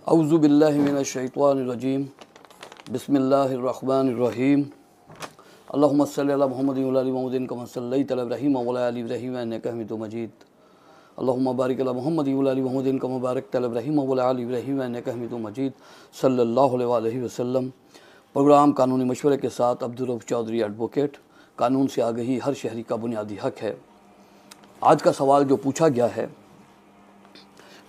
औज़ु बिल्लाहि मिनश शैतानिर रजीम बिस्मिल्लाहिर रहमानिर रहीम अल्लाहुम्मा सल्लि अला मुहम्मदिन व अला आलि मुहम्मदिन कमा सल्लैता अला इब्राहीम व अला आलि इब्राहीम इन्नका हमीदुम मजीद अल्लाहुम्मा बारिक अला मुहम्मदिन व अला आलि मुहम्मदिन कमा बारकता अला इब्राहीम व अला आलि इब्राहीम इन्नका हमीदुम मजीद सल्लल्लाहु अलैहि वसल्लम। प्रोग्राम कानूनी मशवरे के साथ अब्दुल रऊफ़ चौधरी एडवोकेट। कानून से आगाही हर शहरी का बुनियादी हक है। आज का सवाल जो पूछा गया है,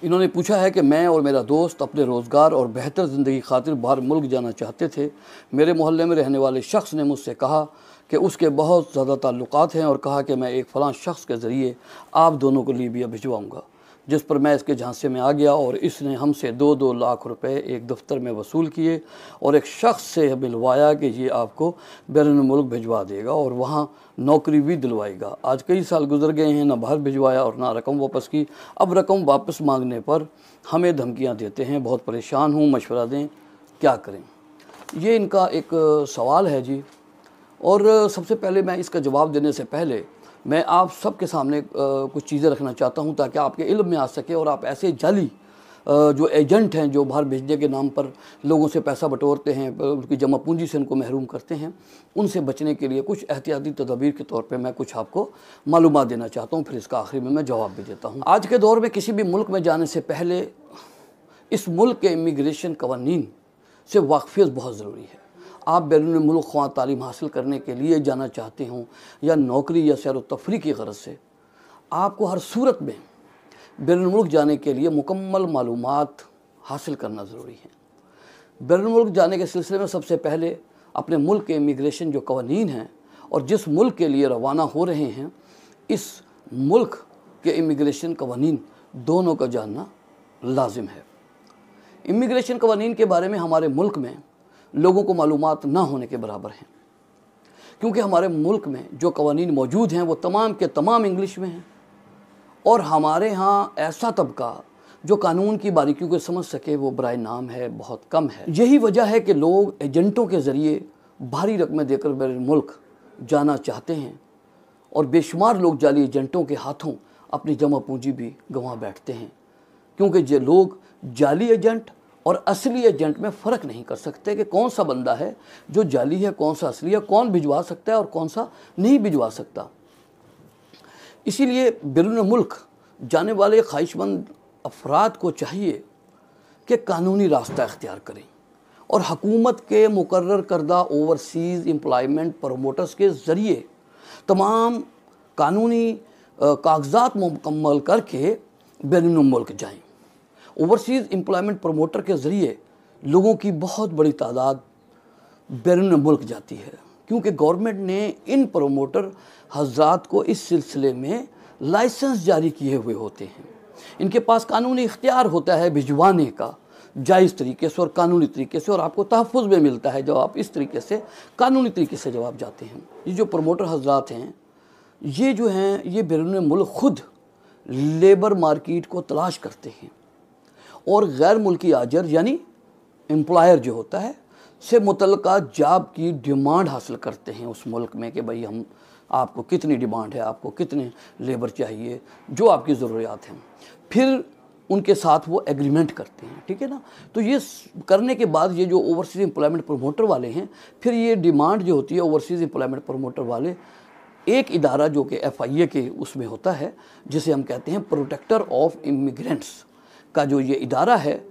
इन्होंने पूछा है कि मैं और मेरा दोस्त अपने रोज़गार और बेहतर ज़िंदगी खातिर बाहर मुल्क जाना चाहते थे। मेरे मोहल्ले में रहने वाले शख्स ने मुझसे कहा कि उसके बहुत ज़्यादा ताल्लुकात हैं और कहा कि मैं एक फ़लाँ शख्स के ज़रिए आप दोनों को लीबिया भिजवाऊँगा, जिस पर मैं इसके झांसे में आ गया और इसने हमसे 2-2 लाख रुपए एक दफ्तर में वसूल किए और एक शख्स से मिलवाया कि ये आपको बैरून मुल्क भिजवा देगा और वहाँ नौकरी भी दिलवाएगा। आज कई साल गुजर गए हैं, ना बाहर भिजवाया और ना रकम वापस की। अब रकम वापस मांगने पर हमें धमकियाँ देते हैं। बहुत परेशान हूँ, मशवरा दें, क्या करें। ये इनका एक सवाल है जी। और सबसे पहले मैं इसका जवाब देने से पहले मैं आप सबके सामने कुछ चीज़ें रखना चाहता हूं ताकि आपके इल्म में आ सके और आप ऐसे जाली जो एजेंट हैं, जो बाहर भेजने के नाम पर लोगों से पैसा बटोरते हैं, उनकी जमा पूंजी से उनको महरूम करते हैं, उनसे बचने के लिए कुछ एहतियाती तदबीर के तौर पे मैं कुछ आपको मालूमात देना चाहता हूं। फिर इसका आखिर में मैं जवाब भी देता हूं। आज के दौर में किसी भी मुल्क में जाने से पहले इस मुल्क के इमिग्रेशन कवानीन से वाकफियत बहुत ज़रूरी है। आप बैरून मुल्क ख्वाह तालीम हासिल करने के लिए जाना चाहते हों या नौकरी या सैर व तफरीह की गरज से, आपको हर सूरत में बैरून मुल्क जाने के लिए मुकम्मल मालूमात हासिल करना ज़रूरी है। बैरून मुल्क जाने के सिलसिले में सबसे पहले अपने मुल्क के इमिग्रेशन जो कवानीन हैं और जिस मुल्क के लिए रवाना हो रहे हैं, इस मुल्क के इमिग्रेशन कवानीन दोनों का जानना लाजिम है। इमिग्रेशन कवानीन के बारे में हमारे मुल्क में लोगों को मालूमात ना होने के बराबर हैं, क्योंकि हमारे मुल्क में जो कवानीन मौजूद हैं वो तमाम के तमाम इंग्लिश में हैं और हमारे यहाँ ऐसा तबका जो कानून की बारीकियों को समझ सके वो बराए नाम है, बहुत कम है। यही वजह है कि लोग एजेंटों के ज़रिए भारी रकमें देकर बैरून मुल्क जाना चाहते हैं और बेशुमार लोग जाली एजेंटों के हाथों अपनी जमा पूंजी भी गंवा बैठते हैं, क्योंकि ये लोग जाली एजेंट और असली एजेंट में फ़र्क नहीं कर सकते कि कौन सा बंदा है जो जाली है, कौन सा असली है, कौन भिजवा सकता है और कौन सा नहीं भिजवा सकता। इसीलिए बैरून मुल्क जाने वाले ख्वाहिशमंद अफराद को चाहिए कि कानूनी रास्ता इख्तियार करें और हुकूमत के मुकर्रर करदा ओवरसीज़ एम्प्लॉयमेंट प्रमोटर्स के ज़रिए तमाम कानूनी कागजात मुकम्मल करके बैरून मुल्क जाएँ। ओवरसीज़ एम्प्लॉयमेंट प्रमोटर के ज़रिए लोगों की बहुत बड़ी तादाद बैरून मुल्क जाती है, क्योंकि गवर्नमेंट ने इन प्रमोटर हज़रात को इस सिलसिले में लाइसेंस जारी किए हुए होते हैं। इनके पास कानूनी इख्तियार होता है भिजवाने का जायज़ तरीके से और कानूनी तरीके से, और आपको तहफ़्फ़ुज़ में मिलता है जब आप इस तरीके से कानूनी तरीके से जब आप जाते हैं। ये जो प्रमोटर हज़रात हैं, ये जो हैं, ये बैरून मुल्क ख़ुद लेबर मार्केट को तलाश करते हैं और गैर मुल्की आजर यानी एम्प्लॉयर जो होता है से मुतल्लिका जॉब की डिमांड हासिल करते हैं उस मुल्क में कि भाई हम आपको कितनी डिमांड है, आपको कितने लेबर चाहिए, जो आपकी ज़रूरियात हैं। फिर उनके साथ वो एग्रीमेंट करते हैं, ठीक है ना। तो ये करने के बाद ये जो ओवरसीज़ एम्प्लॉयमेंट प्रमोटर वाले हैं, फिर ये डिमांड जो होती है ओवरसीज़ एम्प्लॉयमेंट प्रमोटर वाले एक इदारा जो कि FIA के उसमें होता है, जिसे हम कहते हैं प्रोटेक्टर ऑफ इमिग्रेंट्स का जो ये इदारा है,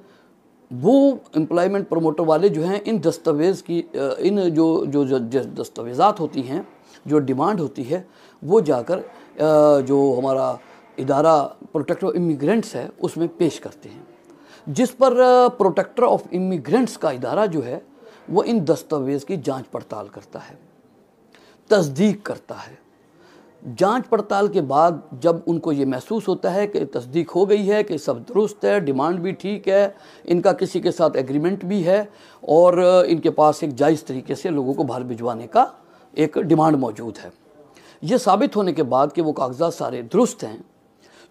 वो एम्प्लॉयमेंट प्रमोटर वाले जो हैं इन दस्तावेज़ की इन जो दस्तावेज़ात होती हैं, जो डिमांड होती है, वो जाकर जो हमारा इदारा प्रोटेक्टर ऑफ इमिग्रेंट्स है उसमें पेश करते हैं, जिस पर प्रोटेक्टर ऑफ इमिग्रेंट्स का इदारा जो है वो इन दस्तावेज़ की जांच पड़ताल करता है, तस्दीक करता है। जांच पड़ताल के बाद जब उनको ये महसूस होता है कि तस्दीक हो गई है कि सब दुरुस्त है, डिमांड भी ठीक है, इनका किसी के साथ एग्रीमेंट भी है और इनके पास एक जायज़ तरीके से लोगों को बाहर भिजवाने का एक डिमांड मौजूद है, ये साबित होने के बाद कि वो कागजात सारे दुरुस्त हैं,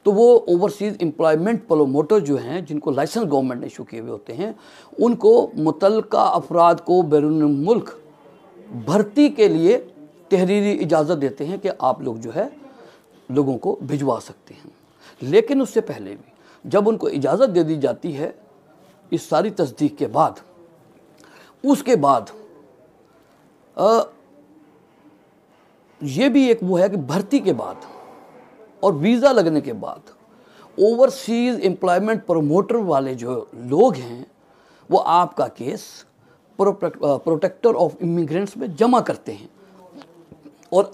तो वो ओवरसीज़ एम्प्लॉयमेंट प्रमोटर जो हैं, जिनको लाइसेंस गवर्नमेंट ने इशू किए हुए होते हैं, उनको मुतल्लिका अफराद को बैरून मुल्क भर्ती के लिए तहरीरी इजाज़त देते हैं कि आप लोग जो है लोगों को भिजवा सकते हैं। लेकिन उससे पहले भी जब उनको इजाज़त दे दी जाती है इस सारी तस्दीक के बाद उसके बाद ये भी एक वो है कि भर्ती के बाद और वीज़ा लगने के बाद ओवरसीज़ एम्प्लॉयमेंट प्रमोटर वाले जो लोग हैं वो आपका केस प्रोटेक्टर ऑफ इमिग्रेंट्स में जमा करते हैं। और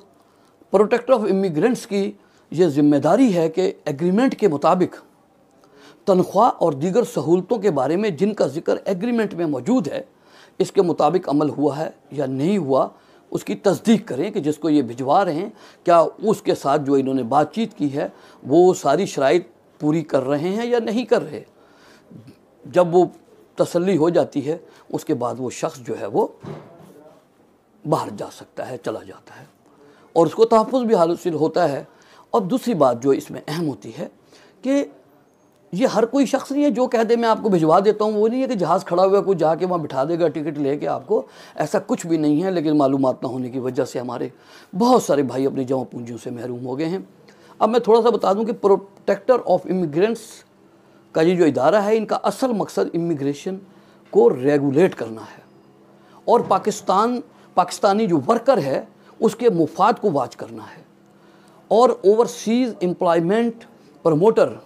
प्रोटेक्टर ऑफ इमिग्रेंट्स की ये जिम्मेदारी है कि एग्रीमेंट के मुताबिक तनख्वाह और दीगर सहूलतों के बारे में जिनका जिक्र एग्रीमेंट में मौजूद है इसके मुताबिक अमल हुआ है या नहीं हुआ उसकी तस्दीक करें कि जिसको ये भिजवा रहे हैं क्या उसके साथ जो इन्होंने बातचीत की है वो सारी शराइत पूरी कर रहे हैं या नहीं कर रहे। जब वो तसल्ली हो जाती है उसके बाद वो शख्स जो है वो बाहर जा सकता है, चला जाता है और उसको तहफ़्फ़ुज़ भी हासिल होता है। और दूसरी बात जो इसमें अहम होती है कि ये हर कोई शख्स नहीं है जो कह दे मैं आपको भिजवा देता हूँ। वो नहीं है कि जहाज़ खड़ा हुआ कोई जाके वहाँ बिठा देगा टिकट लेके आपको, ऐसा कुछ भी नहीं है। लेकिन मालूमात ना होने की वजह से हमारे बहुत सारे भाई अपनी जमा पूंजियों से महरूम हो गए हैं। अब मैं थोड़ा सा बता दूं कि प्रोटेक्टर ऑफ इमिग्रेंट्स का ये जो इदारा है इनका असल मकसद इमिग्रेशन को रेगुलेट करना है और पाकिस्तानी जो वर्कर है उसके मुफाद को वाच करना है। और ओवरसीज़ एम्प्लॉयमेंट प्रमोटर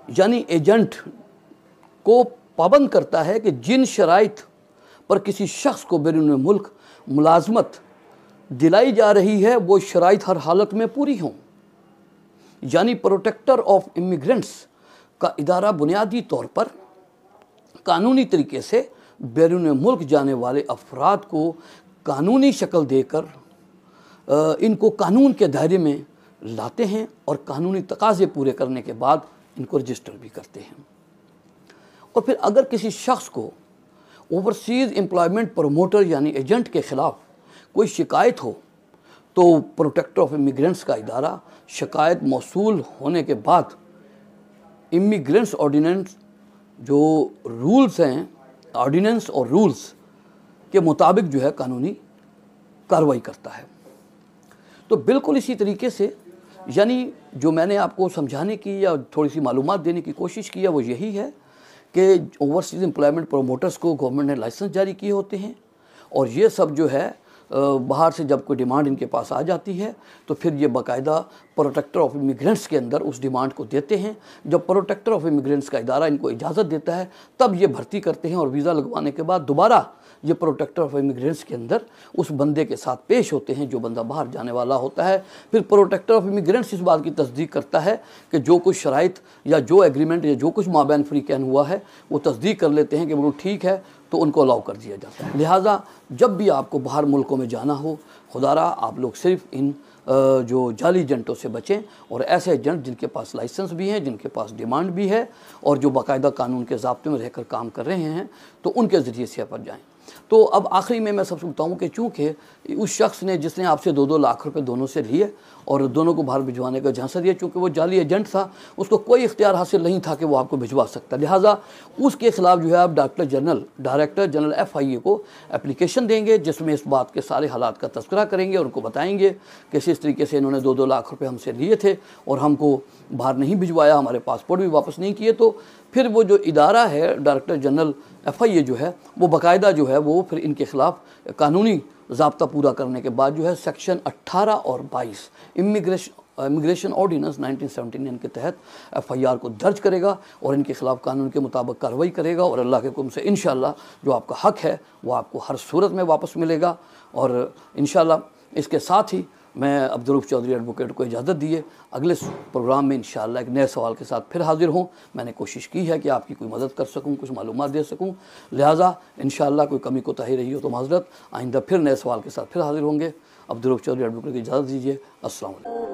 यानी एजेंट को पाबंद करता है कि जिन शराइत पर किसी शख्स को बैरून मुल्क मुलाजमत दिलाई जा रही है वो शराइत हर हालत में पूरी हों। यानी प्रोटेक्टर ऑफ इमिग्रेंट्स का इदारा बुनियादी तौर पर कानूनी तरीके से बैरून मुल्क जाने वाले अफराद को कानूनी शक्ल देकर इनको कानून के दायरे में लाते हैं और कानूनी तकाज़े पूरे करने के बाद इनको रजिस्टर भी करते हैं। और फिर अगर किसी शख्स को ओवरसीज़ एम्प्लॉयमेंट प्रमोटर यानी एजेंट के ख़िलाफ़ कोई शिकायत हो तो प्रोटेक्टर ऑफ इमिग्रेंट्स का इदारा शिकायत मौसूल होने के बाद इमिग्रेंट्स ऑर्डिनेंस जो रूल्स हैं, ऑर्डिनेंस और रूल्स के मुताबिक जो है कानूनी कार्रवाई करता है। तो बिल्कुल इसी तरीके से यानी जो मैंने आपको समझाने की या थोड़ी सी मालूमात देने की कोशिश की है वो यही है कि ओवरसीज़ एम्प्लॉयमेंट प्रोमोटर्स को गवर्नमेंट ने लाइसेंस जारी किए होते हैं और ये सब जो है बाहर से जब कोई डिमांड इनके पास आ जाती है तो फिर ये बाकायदा प्रोटेक्टर ऑफ इमिग्रेंट्स के अंदर उस डिमांड को देते हैं। जब प्रोटेक्टर ऑफ इमिग्रेंट्स का इदारा इनको इजाज़त देता है तब ये भर्ती करते हैं और वीज़ा लगवाने के बाद दोबारा ये प्रोटेक्टर ऑफ इमिग्रेंट्स के अंदर उस बंदे के साथ पेश होते हैं जो बंदा बाहर जाने वाला होता है। फिर प्रोटेक्टर ऑफ इमिग्रेंट्स इस बात की तस्दीक करता है कि जो कुछ शराइत या जो एग्रीमेंट या जो कुछ माबैन फ्री कैन हुआ है वो तस्दीक कर लेते हैं कि बिल्कुल ठीक है तो उनको अलाउ कर दिया जाता है। लिहाजा जब भी आपको बाहर मुल्कों में जाना हो खुदारा आप लोग सिर्फ इन जो जाली एजेंटों से बचें और ऐसे एजेंट जिनके पास लाइसेंस भी हैं, जिनके पास डिमांड भी है और जो बाकायदा कानून के ज़ाब्ते में रहकर काम कर रहे हैं तो उनके ज़रिए से पर जाएँ। तो अब आखिरी में मैं सबसे बताऊँ कि चूँकि उस शख्स ने जिसने आपसे 2-2 लाख रुपए दोनों से लिए और दोनों को बाहर भिजवाने का झांसा दिया, चूँकि वो जाली एजेंट था उसको कोई इख्तियार हासिल नहीं था कि वो आपको भिजवा सकता। लिहाजा उसके ख़िलाफ़ जो है आप डायरेक्टर जनरल FIA को एप्लीकेशन देंगे जिसमें इस बात के सारे हालात का तज़किरा करेंगे और उनको बताएंगे कि किस तरीके से इन्होंने 2-2 लाख रुपये हमसे लिए थे और हमको बाहर नहीं भिजवाया, हमारे पासपोर्ट भी वापस नहीं किए। तो फिर वो जो इदारा है डायरेक्टर जनरल FIA जो है वो बाकायदा जो है वो फिर इनके ख़िलाफ़ कानूनी ज़ाब्ता पूरा करने के बाद जो है सेक्शन 18 और 22 इमिग्रेशन ऑर्डिनेंस 1979 के तहत FIR को दर्ज करेगा और इनके ख़िलाफ़ कानून के मुताबिक कार्रवाई करेगा और अल्लाह के हुक्म से इंशाअल्लाह जो आपका हक़ है वो आपको हर सूरत में वापस मिलेगा। और इंशाअल्लाह इसके साथ ही मैं अब्दुल चौधरी एडवोकेट को इजाज़त दिए अगले प्रोग्राम में इंशाअल्लाह एक नए सवाल के साथ फिर हाज़िर हूँ। मैंने कोशिश की है कि आपकी कोई मदद कर सकूँ, कुछ मालूमात दे सकूँ। लिहाजा इंशाअल्लाह कोई कमी कोताही रही हो तो माज़रत, आइंदा फिर नए सवाल के साथ फिर हाज़िर होंगे। अब्दुल चौधरी एडवोकेट को इजाज़त दीजिए। अस्सलाम वालेकुम।